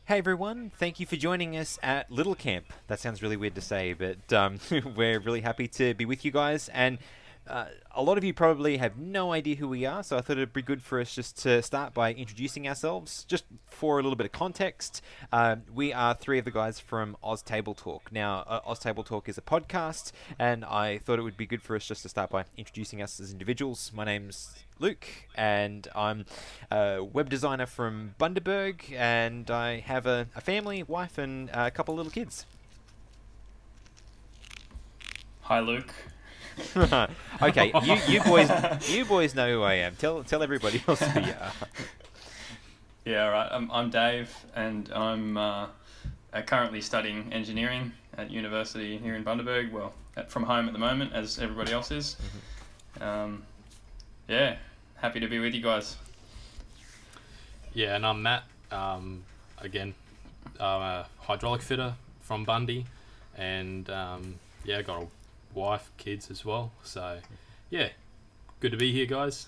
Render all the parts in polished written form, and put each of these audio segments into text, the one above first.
Hey everyone, thank you for joining us at Little Camp. That sounds really weird to say, but we're really happy to be with you guys. And a lot of you probably have no idea who we are, so I thought it'd be good for us just to start by introducing ourselves. Just for a little bit of context, we are three of the guys from Oz Table Talk. Now, Oz Table Talk is a podcast, and I thought it would be good for us just to start by introducing us as individuals. My name's Luke, and I'm a web designer from Bundaberg, and I have a family, wife, and a couple of little kids. Hi, Luke. Okay, you boys know who I am. Tell everybody else who you are. Yeah, right. I'm Dave, and I'm currently studying engineering at university here in Bundaberg. Well, from home at the moment, as everybody else is. Yeah, happy to be with you guys. Yeah, and I'm Matt. Again, I'm a hydraulic fitter from Bundy, and yeah, got a wife, kids as well. So, yeah, good to be here, guys.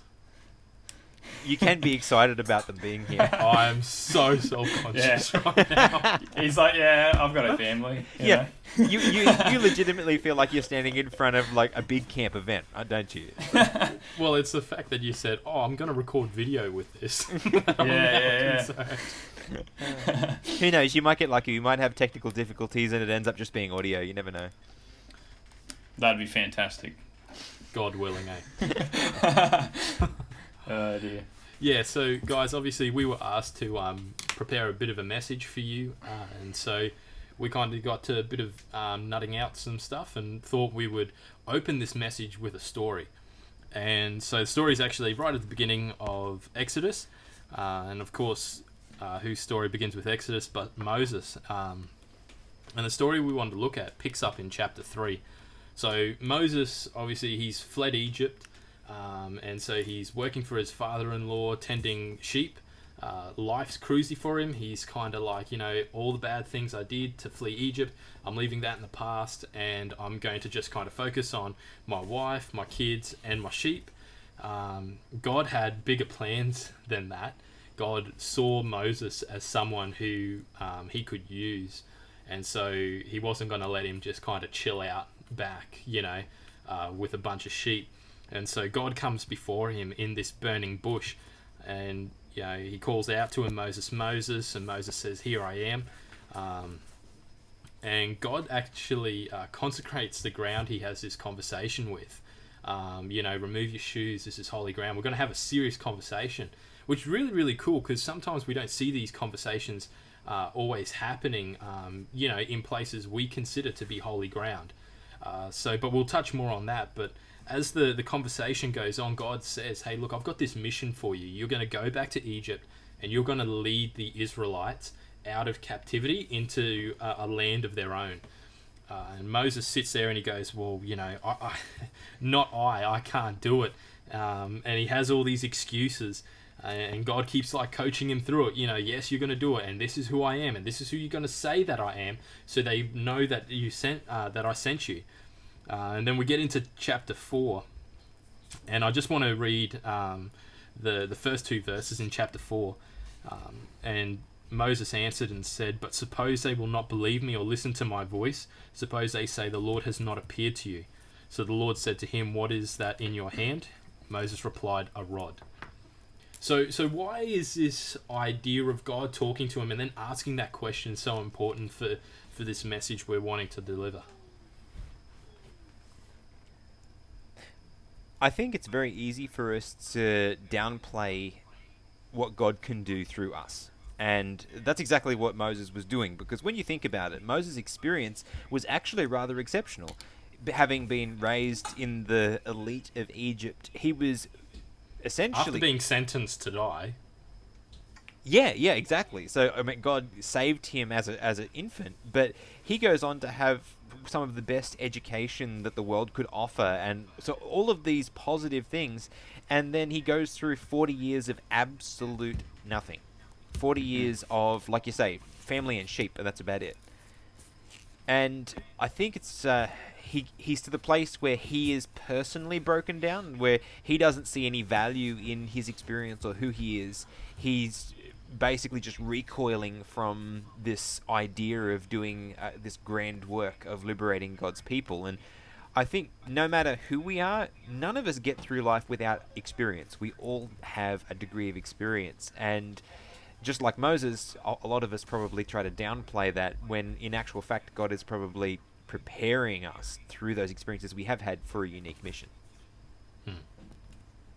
You can be excited about them being here. I'm so self-conscious right now. He's like, yeah, I've got a family. Yeah, you legitimately feel like you're standing in front of like a big camp event, don't you? Well, it's the fact that you said, "Oh, I'm going to record video with this." Yeah. Who knows? You might get lucky. You might have technical difficulties, and it ends up just being audio. You never know. That'd be fantastic. God willing, eh? Oh dear. Yeah, so guys, obviously we were asked to prepare a bit of a message for you, and so we kind of got to a bit of nutting out some stuff and thought we would open this message with a story. And so the story is actually right at the beginning of Exodus, and of course, whose story begins with Exodus but Moses. And the story we wanted to look at picks up in chapter 3. So Moses, obviously, he's fled Egypt. And so he's working for his father-in-law, tending sheep. Life's cruisy for him. He's kind of like, all the bad things I did to flee Egypt, I'm leaving that in the past, and I'm going to just kind of focus on my wife, my kids, and my sheep. God had bigger plans than that. God saw Moses as someone who he could use, and so he wasn't going to let him just kind of chill out back, with a bunch of sheep. And so God comes before him in this burning bush, and he calls out to him, Moses, Moses, and Moses says, "Here I am." And God actually consecrates the ground he has this conversation with. Remove your shoes, this is holy ground. We're going to have a serious conversation, which is really, really cool, because sometimes we don't see these conversations always happening, in places we consider to be holy ground. But we'll touch more on that. But as the conversation goes on, God says, "Hey, look, I've got this mission for you. You're going to go back to Egypt, and you're going to lead the Israelites out of captivity into a land of their own." And Moses sits there and he goes, "Well, I can't do it." And he has all these excuses, and God keeps like coaching him through it. Yes, you're going to do it, and this is who I am, and this is who you're going to say that I am, so they know that that I sent you. And then we get into chapter 4, and I just want to read the first 2 verses in chapter 4. And Moses answered and said, "But suppose they will not believe me or listen to my voice. Suppose they say, 'The Lord has not appeared to you.' So the Lord said to him, 'What is that in your hand?' Moses replied, 'A rod.'" So why is this idea of God talking to him and then asking that question so important for this message we're wanting to deliver? I think it's very easy for us to downplay what God can do through us. And that's exactly what Moses was doing, because when you think about it, Moses' experience was actually rather exceptional. Having been raised in the elite of Egypt, he was essentially... After being sentenced to die. Yeah, exactly. So, God saved him as an infant, but he goes on to have some of the best education that the world could offer, and so all of these positive things, and then he goes through 40 years of absolute nothing. 40 years of, like you say, family and sheep, and that's about it. And I think it's he's to the place where he is personally broken down, where he doesn't see any value in his experience or who he is. He's basically just recoiling from this idea of doing this grand work of liberating God's people. And I think no matter who we are, none of us get through life without experience. We all have a degree of experience. And just like Moses, a lot of us probably try to downplay that, when in actual fact God is probably preparing us through those experiences we have had for a unique mission.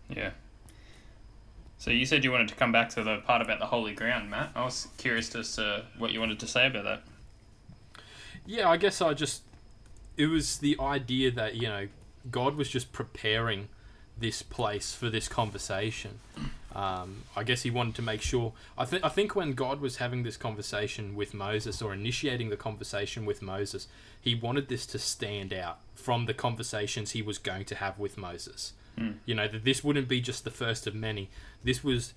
Yeah. So you said you wanted to come back to the part about the holy ground, Matt. I was curious as to what you wanted to say about that. Yeah, I guess it was the idea that, God was just preparing this place for this conversation. I guess he wanted to make sure. I think when God was having this conversation with Moses, or initiating the conversation with Moses, he wanted this to stand out from the conversations he was going to have with Moses. That this wouldn't be just the first of many. This was,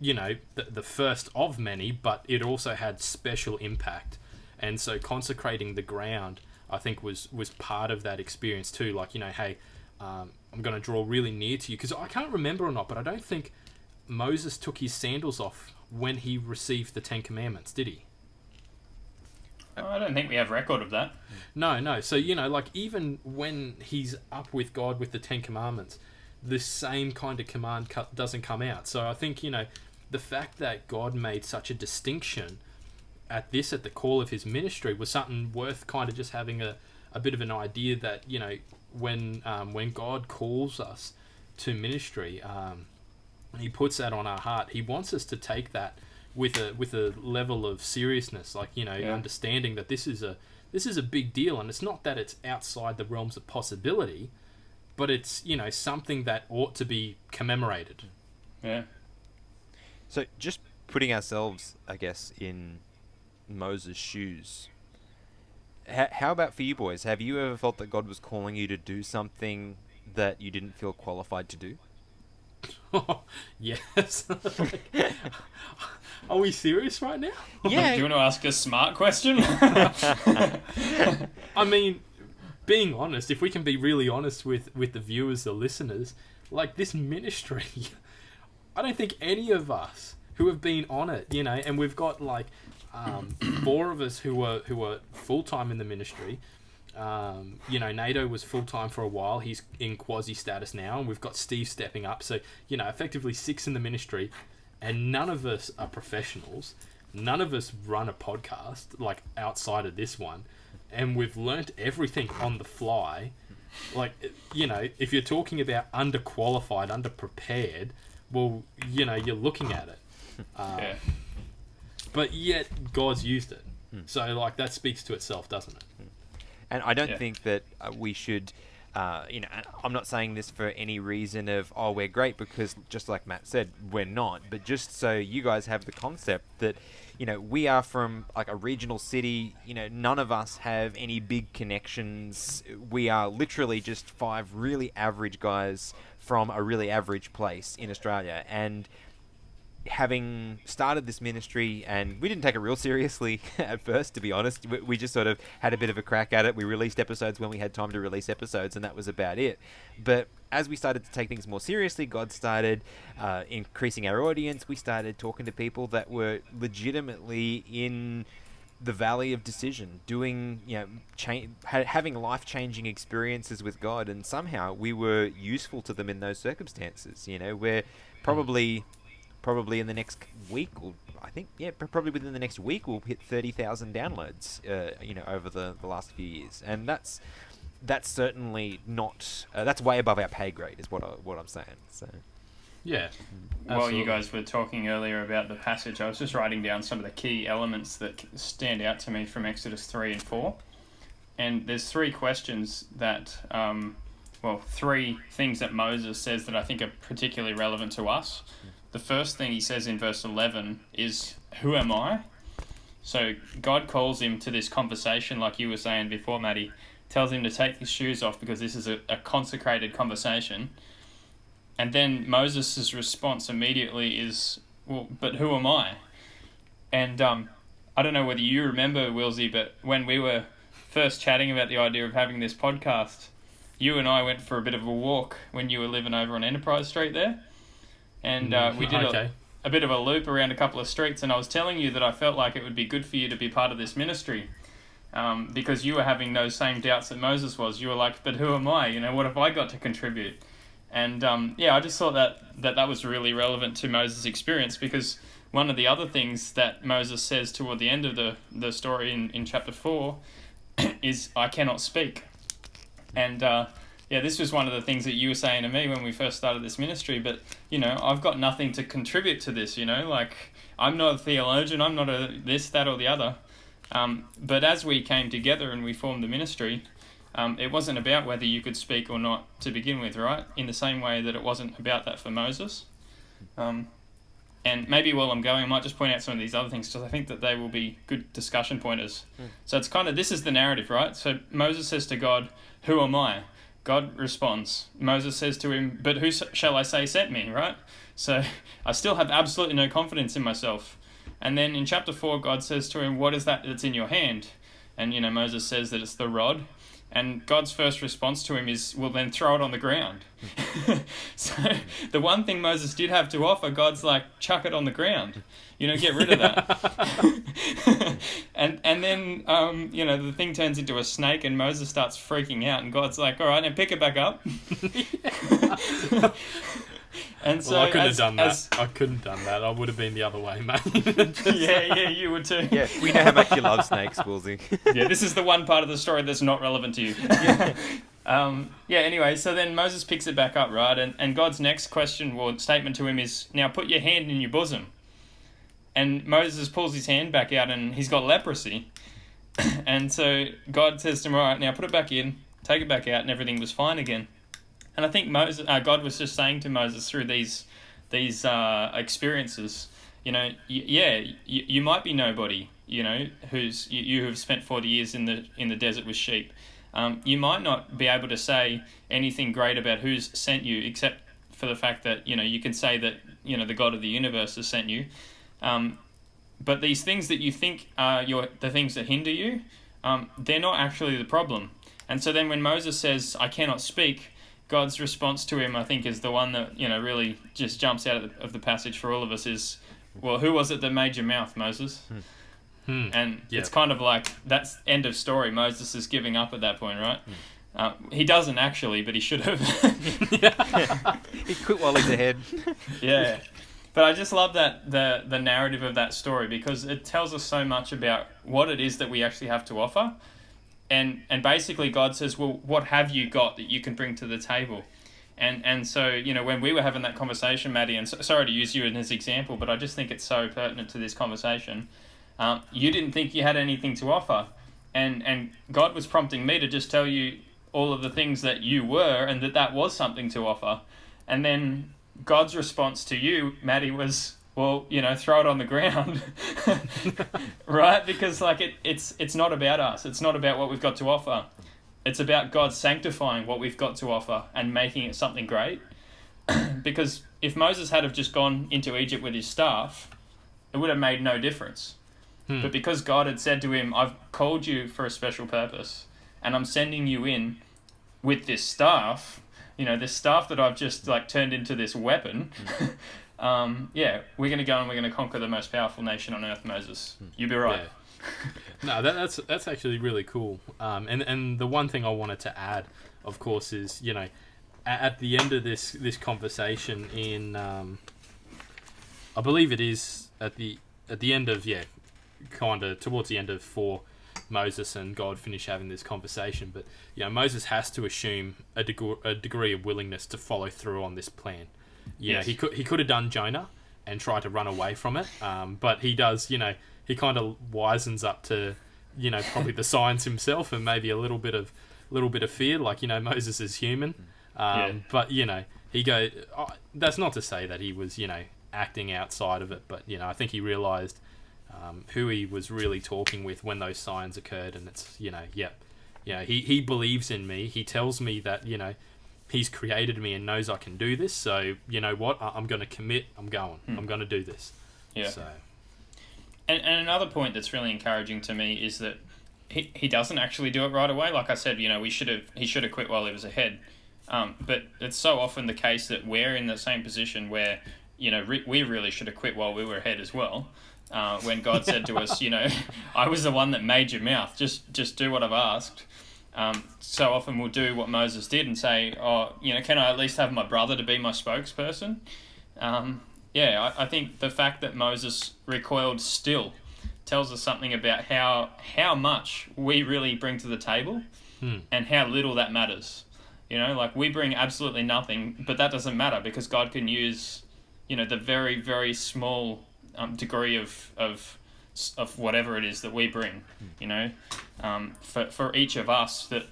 the first of many, but it also had special impact. And so consecrating the ground, I think, was part of that experience too. Like, hey, I'm going to draw really near to you. Because I can't remember or not, but I don't think Moses took his sandals off when he received the Ten Commandments, did he? I don't think we have record of that. No. So, even when he's up with God with the Ten Commandments, the same kind of command doesn't come out. So I think, the fact that God made such a distinction at the call of his ministry was something worth kind of just having a bit of an idea that, when God calls us to ministry, he puts that on our heart. He wants us to take that with a level of seriousness, like, understanding that this is a big deal, and it's not that it's outside the realms of possibility, but it's, something that ought to be commemorated. Yeah. So just putting ourselves, I guess, in Moses' shoes, how about for you boys? Have you ever felt that God was calling you to do something that you didn't feel qualified to do? Oh, yes. Are we serious right now? Yeah. Do you want to ask a smart question? I mean, being honest, if we can be really honest with the viewers, the listeners, like, this ministry, I don't think any of us who have been on it, and we've got like 4 of us who are full-time in the ministry. NATO was full-time for a while. He's in quasi status now, and we've got Steve stepping up. So, effectively 6 in the ministry, and none of us are professionals. None of us run a podcast, like, outside of this one. And we've learnt everything on the fly. Like, if you're talking about underqualified, underprepared, well, you're looking at it. Yeah. But yet, God's used it. So, like, that speaks to itself, doesn't it? And I don't think that we should, I'm not saying this for any reason of, we're great, because just like Matt said, we're not. But just so you guys have the concept that, we are from like a regional city, none of us have any big connections. We are literally just 5 really average guys from a really average place in Australia. And having started this ministry, and we didn't take it real seriously at first, to be honest. We just sort of had a bit of a crack at it. We released episodes when we had time to release episodes, and that was about it. But as we started to take things more seriously, God started increasing our audience. We started talking to people that were legitimately in the valley of decision, doing, having life-changing experiences with God, and somehow we were useful to them in those circumstances. We're probably in the next week, or probably within the next week, we'll hit 30,000 downloads, over the last few years. And that's certainly not, that's way above our pay grade, is what I'm saying. So, yeah. While you guys were talking earlier about the passage, I was just writing down some of the key elements that stand out to me from Exodus 3 and 4. And there's 3 questions that, 3 things that Moses says that I think are particularly relevant to us. The first thing he says in verse 11 is, "Who am I?" So God calls him to this conversation, like you were saying before, Maddie, tells him to take his shoes off because this is a consecrated conversation. And then Moses' response immediately is, "Well, but who am I?" And I don't know whether you remember, Wilsey, but when we were first chatting about the idea of having this podcast, you and I went for a bit of a walk when you were living over on Enterprise Street there. And we did a bit of a loop around a couple of streets, and I was telling you that I felt like it would be good for you to be part of this ministry, because you were having those same doubts that Moses was. You were like, but who am I? You know, what have I got to contribute? And I just thought that was really relevant to Moses' experience, because one of the other things that Moses says toward the end of the story in chapter 4 is, I cannot speak. And this was one of the things that you were saying to me when we first started this ministry, but, you know, I've got nothing to contribute to this, you know, like, I'm not a theologian, I'm not a this, that, or the other. But as we came together and we formed the ministry, it wasn't about whether you could speak or not to begin with, right? In the same way that it wasn't about that for Moses. And maybe while I'm going, I might just point out some of these other things, because I think that they will be good discussion pointers. So it's kind of, this is the narrative, right? So Moses says to God, who am I? God responds. Moses says to him, but who shall I say sent me, right? So I still have absolutely no confidence in myself. And then in chapter 4, God says to him, what is that that's in your hand? And, you know, Moses says that it's the rod. And God's first response to him is, well, then throw it on the ground. So the one thing Moses did have to offer, God's like, chuck it on the ground. You know, get rid of that. and then, the thing turns into a snake and Moses starts freaking out. And God's like, all right, now pick it back up. And so, well, I couldn't have done that. I couldn't have done that. I would have been the other way, mate. You would too. Yeah, we know how much you love snakes, Woolsey. Yeah, this is the one part of the story that's not relevant to you. Anyway, so then Moses picks it back up, right? And God's next question or statement to him is, now put your hand in your bosom. And Moses pulls his hand back out and he's got leprosy. And so God says to him, all right, now put it back in, take it back out, and everything was fine again. And I think God was just saying to Moses through these experiences, you know, you might be nobody, you know, you have spent 40 years in the desert with sheep. You might not be able to say anything great about who's sent you, except for the fact that, you know, you can say that, you know, the God of the universe has sent you. But these things that you think are the things that hinder you, they're not actually the problem. And so then when Moses says, I cannot speak, God's response to him, I think, is the one that, you know, really just jumps out of the passage for all of us is, well, who was it that made your mouth, Moses? And it's kind of like, that's end of story. Moses is giving up at that point, right? He doesn't actually, but he should have. He quit while he's ahead. Yeah. But I just love that the narrative of that story, because it tells us so much about what it is that we actually have to offer. And basically God says, well, what have you got that you can bring to the table? And so, you know, when we were having that conversation, Maddie, and sorry to use you as an example, but I just think it's so pertinent to this conversation. You didn't think you had anything to offer. And God was prompting me to just tell you all of the things that you were, and that was something to offer. And then God's response to you, Maddie, was, well, you know, throw it on the ground, right? Because like it's not about us. It's not about what we've got to offer. It's about God sanctifying what we've got to offer and making it something great. Because if Moses had have just gone into Egypt with his staff, it would have made no difference. But because God had said to him, I've called you for a special purpose, and I'm sending you in with this staff, you know, this staff that I've just like turned into this weapon. We're going to go and we're going to conquer the most powerful nation on earth, Moses. You be right. Yeah. No, that's actually really cool. And the one thing I wanted to add, of course, is, you know, at the end of this conversation in, I believe it is at the end of, kind of towards the end of 4, Moses and God finish having this conversation. But, you know, Moses has to assume a degree of willingness to follow through on this plan. Yeah, he could have done Jonah and tried to run away from it, but he does, you know, he kind of wisens up to, you know, probably the signs himself and maybe a little bit of fear, like, you know, Moses is human, but, you know, that's not to say that he was, you know, acting outside of it, but, you know, I think he realised who he was really talking with when those signs occurred, and it's, you know, he believes in me, he tells me that, you know, he's created me and knows I can do this, so you know what, I'm going to commit, I'm going to do this. So. And another point that's really encouraging to me is that he doesn't actually do it right away. Like I said, you know, he should have quit while he was ahead. But it's so often the case that we're in the same position where, we really should have quit while we were ahead as well. When God said to us, I was the one that made your mouth. Just do what I've asked. So often we'll do what Moses did and say, can I at least have my brother to be my spokesperson? I think the fact that Moses recoiled still tells us something about how much we really bring to the table and how little that matters. We bring absolutely nothing, but that doesn't matter because God can use, the very, very small degree of whatever it is that we bring, for each of us that,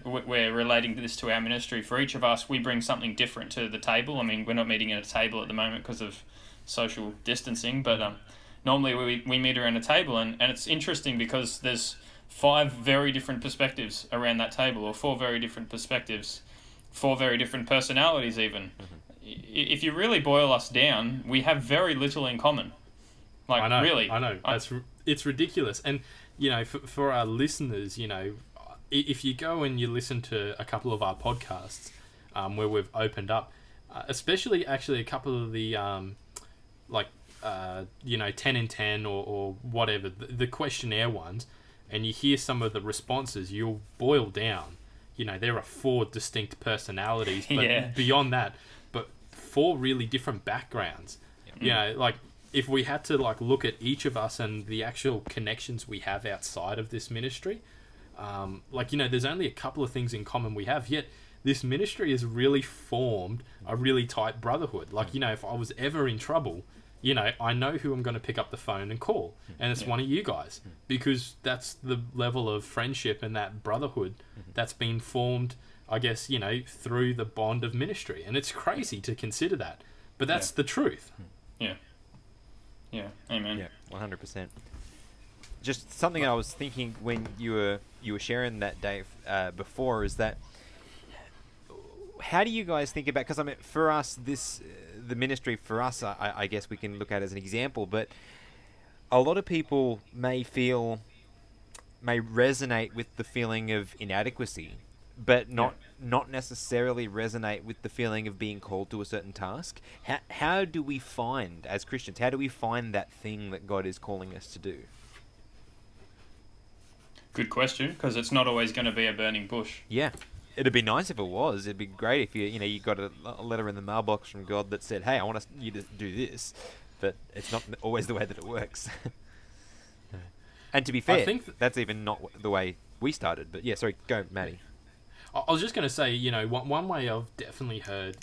we're relating this to our ministry. For each of us, we bring something different to the table. I mean, we're not meeting at a table at the moment because of social distancing, but normally we meet around a table, and it's interesting because there's 5 very different perspectives around that table, or 4 very different perspectives, 4 very different personalities even. If you really boil us down, we have very little in common. I know. Really. I know. It's ridiculous. And, for our listeners, if you go and you listen to a couple of our podcasts where we've opened up, especially actually a couple of the, 10 in 10 or whatever, the questionnaire ones, and you hear some of the responses, you'll boil down. There are 4 distinct personalities, but beyond that, but 4 really different backgrounds. If we had to look at each of us and the actual connections we have outside of this ministry, there's only a couple of things in common we have, yet this ministry has really formed a really tight brotherhood. If I was ever in trouble, I know who I'm going to pick up the phone and call, and it's one of you guys, because that's the level of friendship and that brotherhood that's been formed, I guess, through the bond of ministry. And it's crazy to consider that, but that's the truth. Yeah, amen. Yeah, 100%. Just something I was thinking when you were sharing that, Dave, before, is that how do you guys think about? Because for us, the ministry for us, I guess we can look at as an example, but a lot of people may resonate with the feeling of inadequacy, but not necessarily resonate with the feeling of being called to a certain task. How do we find, as Christians, how do we find that thing that God is calling us to do? Good question, because it's not always going to be a burning bush. Yeah. It'd be nice if it was. It'd be great if you got a letter in the mailbox from God that said, "Hey, I want you to do this," but it's not always the way that it works. And to be fair, I think that's even not the way we started. But yeah, sorry, go, Maddie. I was just going to say, one way I've definitely heard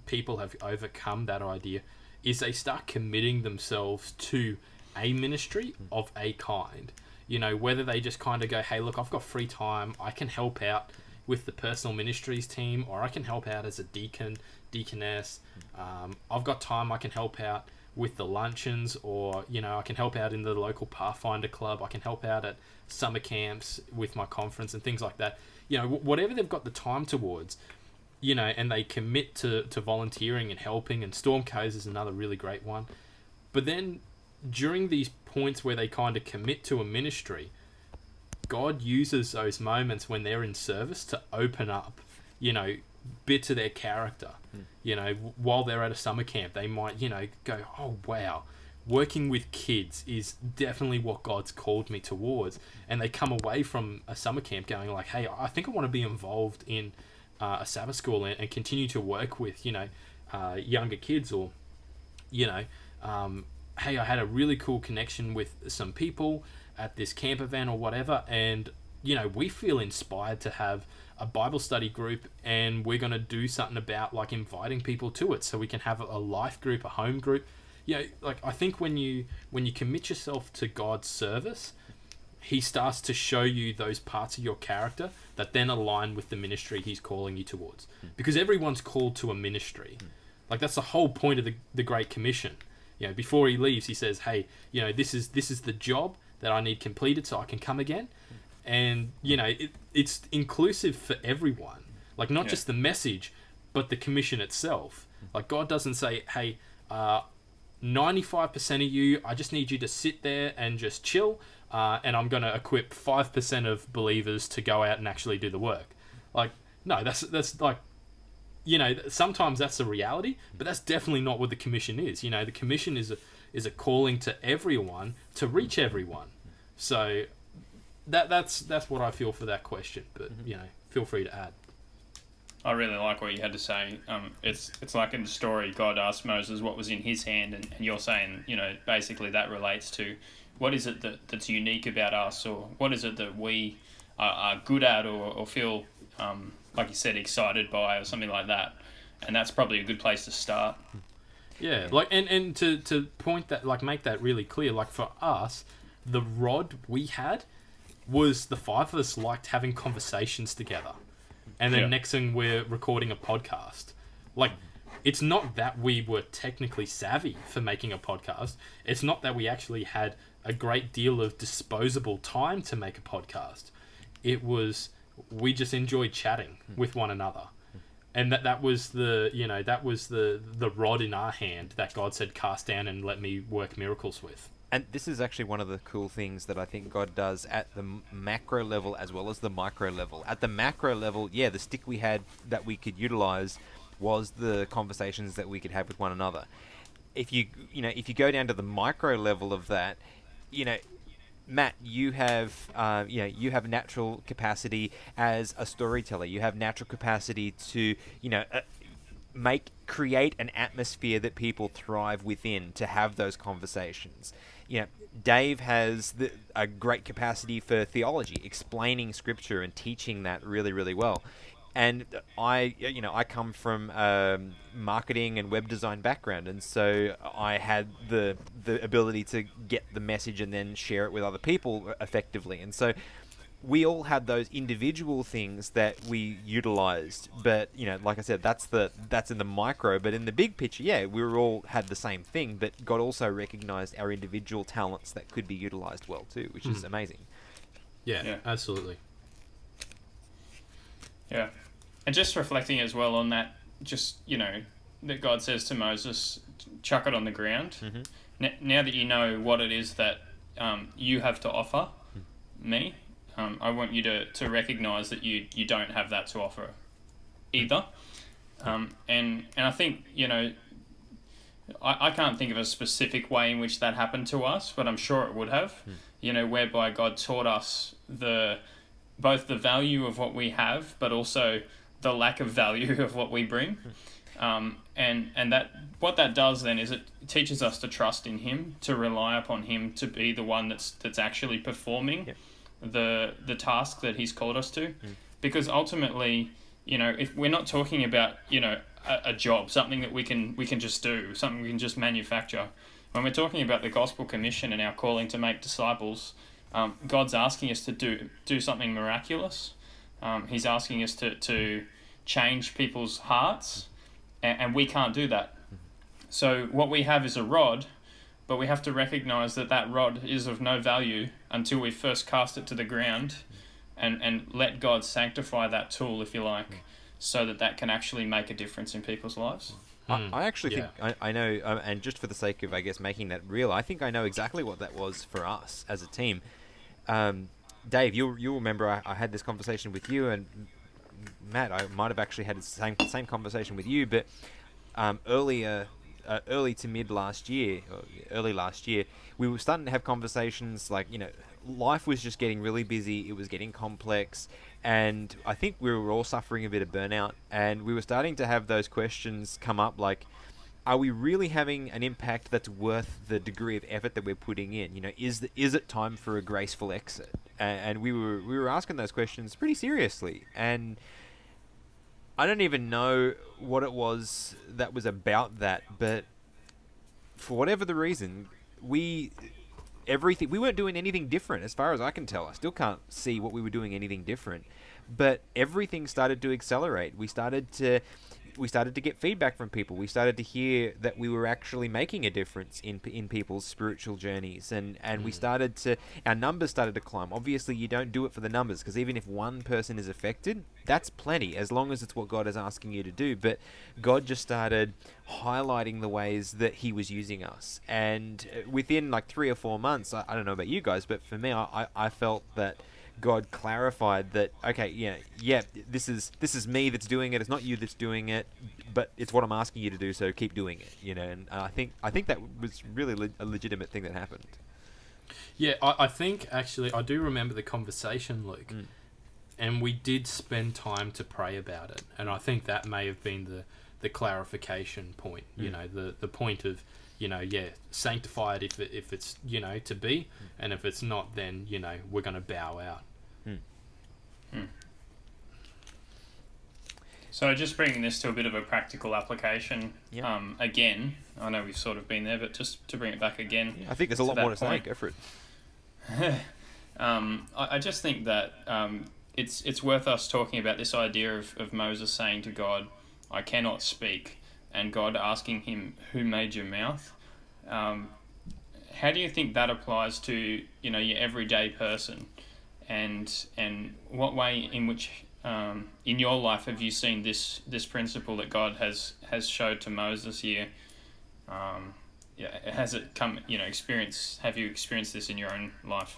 people have overcome that idea is they start committing themselves to a ministry of a kind. Whether they just kind of go, "Hey, look, I've got free time. I can help out with the personal ministries team, or I can help out as a deaconess. I've got time, I can help out with the luncheons, or, I can help out in the local Pathfinder club. I can help out at summer camps with my conference and things like that." Whatever they've got the time towards, and they commit to volunteering and helping, and Stormco's is another really great one. But then during these points where they kind of commit to a ministry, God uses those moments when they're in service to open up, bits of their character. While they're at a summer camp, they might, go, "Oh, wow, working with kids is definitely what God's called me towards." And they come away from a summer camp going "Hey, I think I want to be involved in a Sabbath school and continue to work with, younger kids," or, "Hey, I had a really cool connection with some people at this camp event," or whatever, and we feel inspired to have a Bible study group, and we're going to do something about inviting people to it, so we can have a life group, a home group. I think when you commit yourself to God's service, He starts to show you those parts of your character that then align with the ministry He's calling you towards, because everyone's called to a ministry. That's the whole point of the Great Commission. Before He leaves, He says, "Hey, this is the job that I need completed so I can come again." And, it's inclusive for everyone. Not just the message, but the commission itself. God doesn't say, "Hey, 95% of you, I just need you to sit there and just chill, and I'm going to equip 5% of believers to go out and actually do the work." No, that's sometimes that's the reality, but that's definitely not what the commission is. The commission is a calling to everyone to reach everyone. So that's what I feel for that question. But feel free to add. I really like what you had to say. It's like in the story, God asked Moses what was in his hand, and you're saying, basically that relates to what is it that's unique about us, or what is it that we are good at, or feel, like you said, excited by, or something like that. And that's probably a good place to start. Yeah, and to point that, make that really clear, for us, the rod we had was the five of us liked having conversations together. And then next thing we're recording a podcast. It's not that we were technically savvy for making a podcast. It's not that we actually had a great deal of disposable time to make a podcast. It was, we just enjoyed chatting with one another. And that was the rod in our hand that God said, cast down and let me work miracles with. And this is actually one of the cool things that I think God does at the macro level as well as the micro level. At the macro level, the stick we had that we could utilize was the conversations that we could have with one another. If you go down to the micro level of that, Matt, you have natural capacity as a storyteller. You have natural capacity to create an atmosphere that people thrive within, to have those conversations. Dave has a great capacity for theology, explaining scripture and teaching that really, really well. And I come from marketing and web design background, and so I had the ability to get the message and then share it with other people effectively. And so we all had those individual things that we utilized, but like I said, that's in the micro. But in the big picture, we all had the same thing, but God also recognized our individual talents that could be utilized well too, which is amazing. Yeah, absolutely. Yeah, and just reflecting as well on that, that God says to Moses, chuck it on the ground. Now that you know what it is that you have to offer me, I want you to recognise that you don't have that to offer either. And I think, I can't think of a specific way in which that happened to us, but I'm sure it would have, whereby God taught us both the value of what we have, but also the lack of value of what we bring. And that what that does then is it teaches us to trust in Him, to rely upon Him to be the one that's actually performing the task that He's called us to. Because ultimately, if we're not talking about, a job, something that we can just do, something we can just manufacture. When we're talking about the gospel commission and our calling to make disciples, God's asking us to do something miraculous. He's asking us to change people's hearts, and we can't do that. So what we have is a rod, but we have to recognize that rod is of no value until we first cast it to the ground and let God sanctify that tool, if you like, so that can actually make a difference in people's lives. I actually think I know, and just for the sake of, I guess, making that real, I think I know exactly what that was for us as a team. Dave, you'll remember I had this conversation with you, and Matt, I might have actually had the same conversation with you, but early to mid last year, or early last year, we were starting to have conversations like, life was just getting really busy, it was getting complex, and I think we were all suffering a bit of burnout, and we were starting to have those questions come up like, are we really having an impact that's worth the degree of effort that we're putting in? Is it time for a graceful exit? And we were asking those questions pretty seriously, and I don't even know what it was that was about that, but for whatever the reason, we weren't doing anything different as far as I can tell. I still can't see what we were doing anything different, but everything started to accelerate. We started to get feedback from people. We started to hear that we were actually making a difference in people's spiritual journeys, and our numbers started to climb. Obviously, you don't do it for the numbers, because even if one person is affected, that's plenty, as long as it's what God is asking you to do. But God just started highlighting the ways that He was using us, and within like 3 or 4 months, I don't know about you guys, but for me, I felt that God clarified that, okay, yeah, this is me that's doing it. It's not you that's doing it, but it's what I'm asking you to do. So keep doing it, And I think that was really a legitimate thing that happened. Yeah, I think actually I do remember the conversation, Luke, and we did spend time to pray about it, and I think that may have been the clarification point. The point of sanctify it if it's to be, and if it's not, then we're going to bow out. So just bringing this to a bit of a practical application, again, I know we've sort of been there, but just to bring it back again. Yeah, I think there's a lot more to say. Go for it. I just think that it's worth us talking about this idea of Moses saying to God, I cannot speak, and God asking him, who made your mouth? How do you think that applies to your everyday person, and what way in which in your life have you seen this principle that God has showed to Moses here? Has it come have you experienced this in your own life?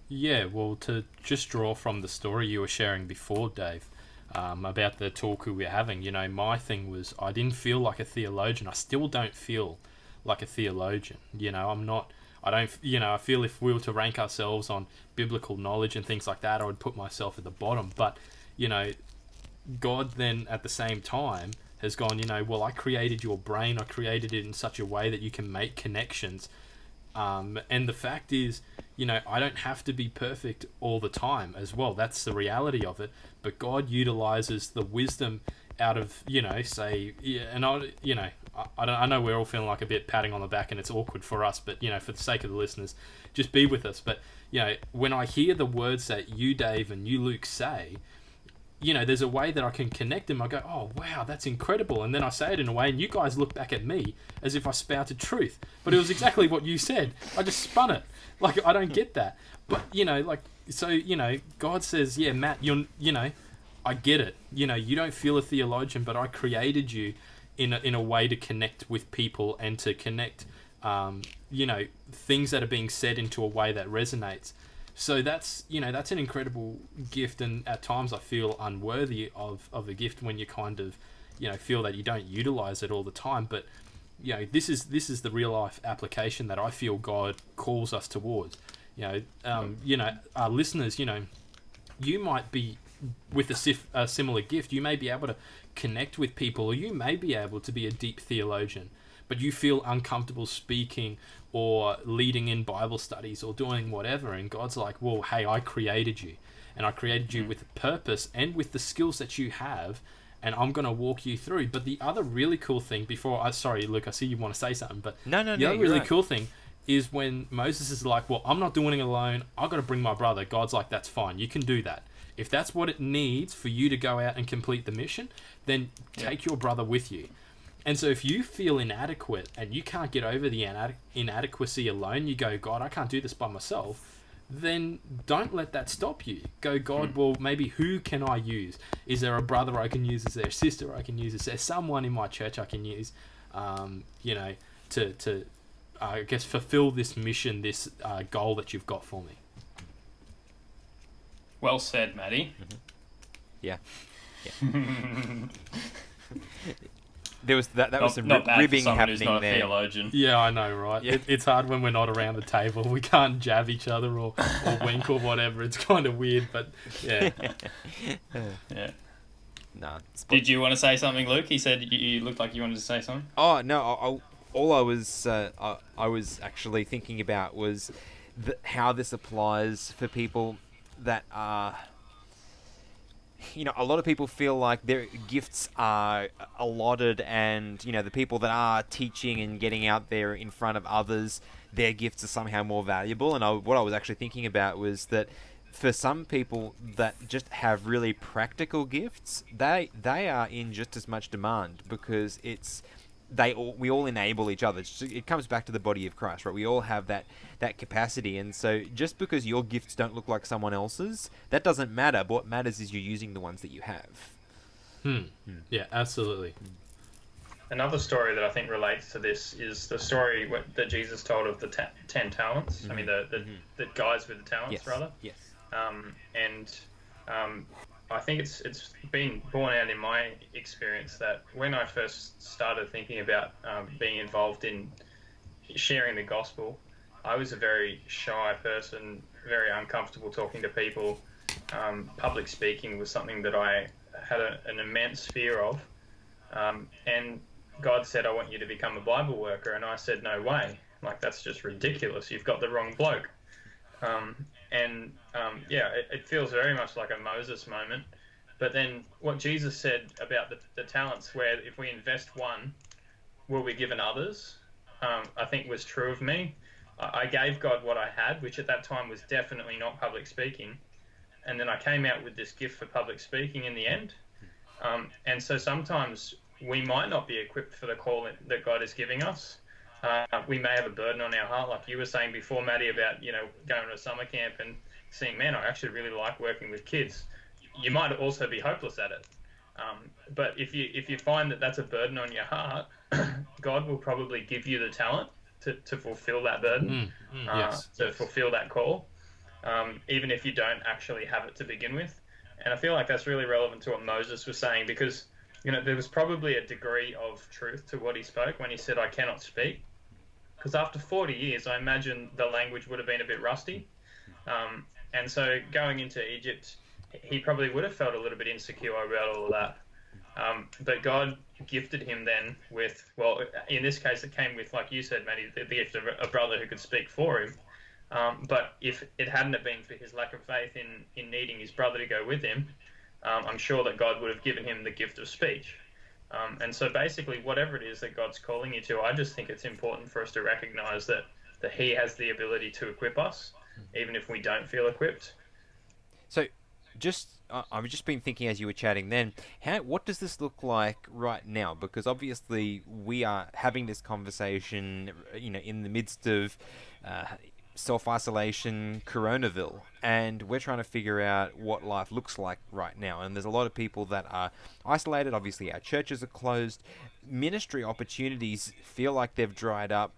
Yeah, well, to just draw from the story you were sharing before, Dave, about the talk we were having, my thing was I didn't feel like a theologian. I still don't feel like a theologian. I feel if we were to rank ourselves on biblical knowledge and things like that, I would put myself at the bottom. But, God then at the same time has gone, well, I created your brain. I created it in such a way that you can make connections. And the fact is, I don't have to be perfect all the time as well. That's the reality of it. But God utilizes the wisdom out of, I know we're all feeling like a bit patting on the back and it's awkward for us, but, for the sake of the listeners, just be with us. But, when I hear the words that you, Dave, and you, Luke, say, there's a way that I can connect them. I go, oh, wow, that's incredible. And then I say it in a way, and you guys look back at me as if I spouted truth. But it was exactly what you said. I just spun it. Like, I don't get that. But, God says, yeah, Matt, I get it. You don't feel a theologian, but I created you in a way to connect with people and to connect, things that are being said into a way that resonates. So that's an incredible gift, and at times I feel unworthy of a gift when you kind of, feel that you don't utilize it all the time. But, this is the real life application that I feel God calls us towards. Our listeners, you might be with a similar gift. You may be able to connect with people, or you may be able to be a deep theologian, but you feel uncomfortable speaking or leading in Bible studies or doing whatever, and God's like, well, hey, I created you, and I created you with a purpose and with the skills that you have, and I'm going to walk you through. But the other really cool thing sorry, Luke, I see you want to say something, but the other really cool thing is when Moses is like, well, I'm not doing it alone, I've got to bring my brother. God's like, that's fine, you can do that. If that's what it needs for you to go out and complete the mission, then take your brother with you. And so if you feel inadequate and you can't get over the inadequacy alone, you go, God, I can't do this by myself, then don't let that stop you. Go, God, well, maybe who can I use? Is there a brother I can use? Is there a sister I can use? Is there someone in my church I can use, to I guess, fulfill this mission, this goal that you've got for me? Well said, Matty. Yeah. There was that was some ribbing happening who's not there. A theologian. Yeah, I know, right? Yeah. It's hard when we're not around the table. We can't jab each other or wink or whatever. It's kind of weird, but yeah. Yeah. Nah. Did you want to say something, Luke? He said you looked like you wanted to say something. Oh no! All I was actually thinking about was how this applies for people that are. A lot of people feel like their gifts are allotted, and the people that are teaching and getting out there in front of others, their gifts are somehow more valuable. And what I was actually thinking about was that for some people that just have really practical gifts, they are in just as much demand, because we all enable each other. It comes back to the body of Christ, right? We all have that capacity, and so just because your gifts don't look like someone else's, that doesn't matter. But what matters is you're using the ones that you have. Yeah, absolutely. Another story that I think relates to this is the story that Jesus told of the 10 talents. I mean, the guys with the talents, Yes. rather. Yes. And I think it's been borne out in my experience that when I first started thinking about being involved in sharing the gospel, I was a very shy person, very uncomfortable talking to people. Public speaking was something that I had an immense fear of. And God said, I want you to become a Bible worker. And I said, no way. Like, that's just ridiculous. You've got the wrong bloke. It feels very much like a Moses moment. But then what Jesus said about the talents, where if we invest one, will be given others, I think was true of me. I gave God what I had, which at that time was definitely not public speaking. And then I came out with this gift for public speaking in the end. And so sometimes we might not be equipped for the call that God is giving us. We may have a burden on our heart, like you were saying before, Maddie, about going to a summer camp and seeing, man, I actually really like working with kids. You might also be hopeless at it. But if you find that that's a burden on your heart, God will probably give you the talent to fulfill that burden, to fulfill that call, even if you don't actually have it to begin with. And I feel like that's really relevant to what Moses was saying, because there was probably a degree of truth to what he spoke when he said, I cannot speak. Because after 40 years, I imagine the language would have been a bit rusty. And so going into Egypt, he probably would have felt a little bit insecure about all of that. But God gifted him then with, well, in this case, it came with, like you said, Matty, the gift of a brother who could speak for him. But if it hadn't have been for his lack of faith in needing his brother to go with him, I'm sure that God would have given him the gift of speech. And so basically, whatever it is that God's calling you to, I just think it's important for us to recognize that he has the ability to equip us, even if we don't feel equipped. So, I've just been thinking as you were chatting then, what does this look like right now? Because obviously we are having this conversation, in the midst of self-isolation, Coronaville, and we're trying to figure out what life looks like right now. And there's a lot of people that are isolated. Obviously, our churches are closed. Ministry opportunities feel like they've dried up.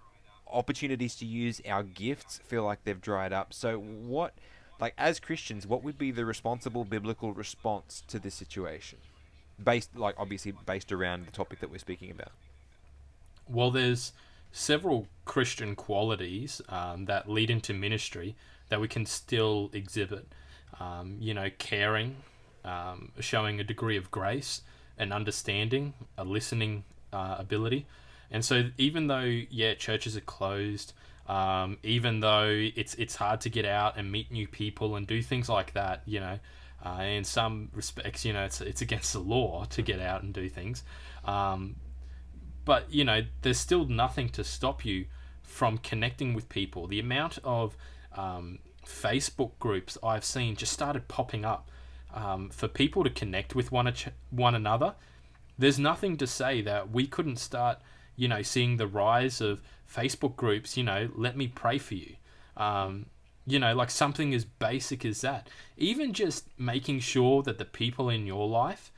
Opportunities to use our gifts feel like they've dried up. So as Christians, what would be the responsible biblical response to this situation? Based around the topic that we're speaking about. Well, there's several Christian qualities that lead into ministry that we can still exhibit. Caring, showing a degree of grace, an understanding, a listening ability. And so even though, churches are closed, even though it's hard to get out and meet new people and do things like that, in some respects, it's against the law to get out and do things. But, there's still nothing to stop you from connecting with people. The amount of Facebook groups I've seen just started popping up for people to connect with one another. There's nothing to say that we couldn't start, seeing the rise of Facebook groups, let me pray for you. Like something as basic as that. Even just making sure that the people in your life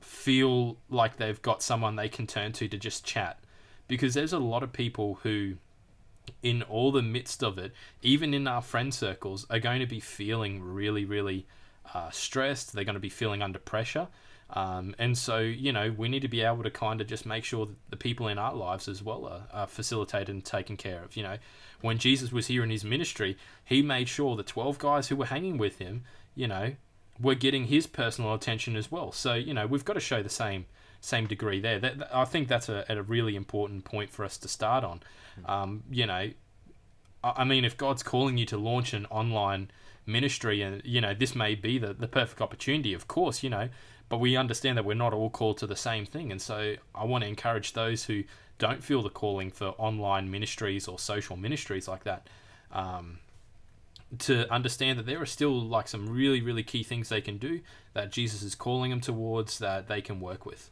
feel like they've got someone they can turn to just chat. Because there's a lot of people who, in all the midst of it, even in our friend circles, are going to be feeling really, really stressed. They're going to be feeling under pressure. And so, we need to be able to kind of just make sure that the people in our lives as well are facilitated and taken care of. When Jesus was here in his ministry, he made sure the 12 guys who were hanging with him, were getting his personal attention as well. So, we've got to show the same degree there. I think that's a really important point for us to start on. If God's calling you to launch an online ministry, and, this may be the perfect opportunity, of course, but we understand that we're not all called to the same thing. And so I want to encourage those who don't feel the calling for online ministries or social ministries like that, to understand that there are still some really, really key things they can do that Jesus is calling them towards, that they can work with.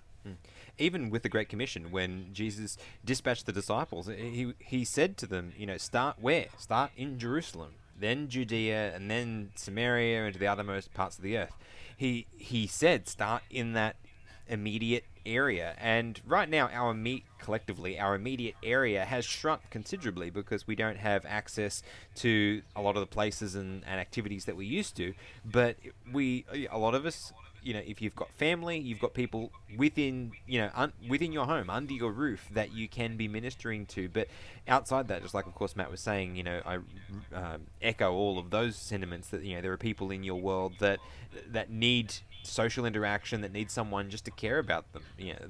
Even with the Great Commission, when Jesus dispatched the disciples, he said to them, start where? Start in Jerusalem, then Judea, and then Samaria, and to the othermost parts of the earth. He said, start in that immediate area. And right now, collectively, our immediate area has shrunk considerably because we don't have access to a lot of the places and activities that we used to. But a lot of us, if you've got family, you've got people within, within your home, under your roof, that you can be ministering to. But outside that, just like, of course, Matt was saying, I echo all of those sentiments that, there are people in your world that need social interaction, that need someone just to care about them,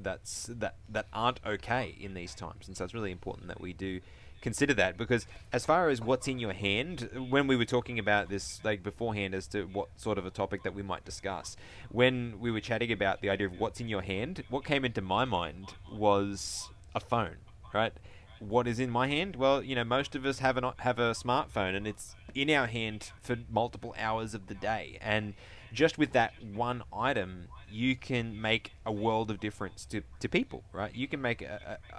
that aren't okay in these times. And so it's really important that we do consider that, because as far as what's in your hand, when we were talking about this like beforehand as to what sort of a topic that we might discuss, when we were chatting about the idea of what's in your hand, what came into my mind was a phone, right? What is in my hand? Well, most of us have a smartphone, and it's in our hand for multiple hours of the day. And just with that one item, you can make a world of difference to people, right? You can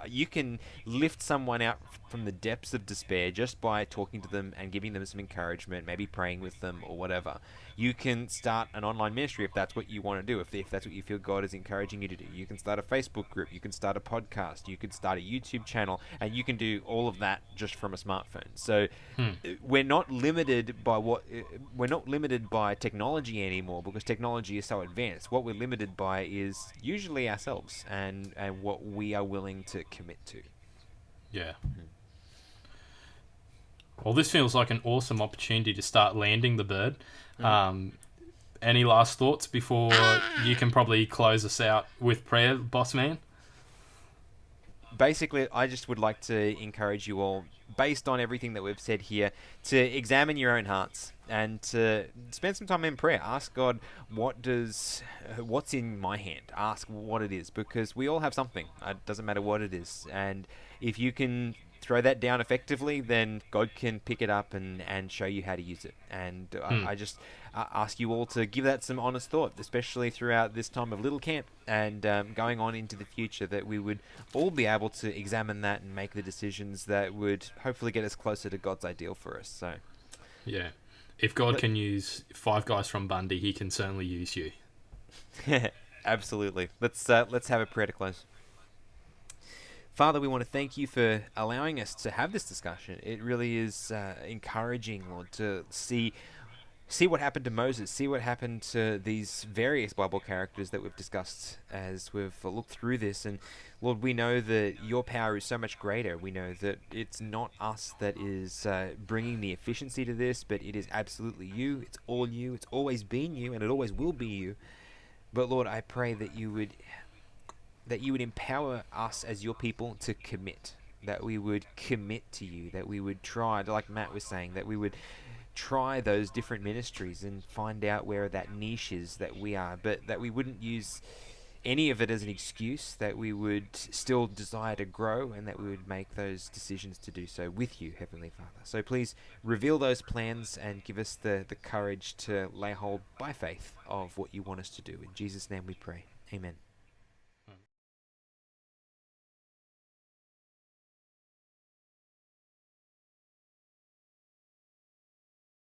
you can lift someone out from the depths of despair just by talking to them and giving them some encouragement, maybe praying with them or whatever. You can start an online ministry if that's what you want to do, if that's what you feel God is encouraging you to do. You can start a Facebook group, you can start a podcast, you can start a YouTube channel, and you can do all of that just from a smartphone. So we're not limited by technology anymore, because technology is so advanced. What we're limited by is usually ourselves and what we are willing to commit to. Yeah. Well, this feels like an awesome opportunity to start landing the bird. Any last thoughts before you can probably close us out with prayer, boss man? Basically, I just would like to encourage you all, based on everything that we've said here, to examine your own hearts and to spend some time in prayer. Ask God, what's in my hand? Ask what it is, because we all have something. It doesn't matter what it is. And if you can throw that down effectively, then God can pick it up and show you how to use it. And I just ask you all to give that some honest thought, especially throughout this time of Little Camp and going on into the future, that we would all be able to examine that and make the decisions that would hopefully get us closer to God's ideal for us. So, yeah, if God can use 5 guys from Bundy, he can certainly use you. Absolutely. Let's have a prayer to close. Father, we want to thank you for allowing us to have this discussion. It really is encouraging, Lord, to see what happened to Moses, see what happened to these various Bible characters that we've discussed as we've looked through this. And Lord, we know that your power is so much greater. We know that it's not us that is bringing the efficiency to this, but it is absolutely you. It's all you. It's always been you, and it always will be you. But Lord, I pray that you would empower us as your people to commit, that we would commit to you, that we would try, like Matt was saying, that we would try those different ministries and find out where that niche is that we are, but that we wouldn't use any of it as an excuse, that we would still desire to grow, and that we would make those decisions to do so with you, Heavenly Father. So please reveal those plans and give us the courage to lay hold by faith of what you want us to do. In Jesus' name we pray. Amen.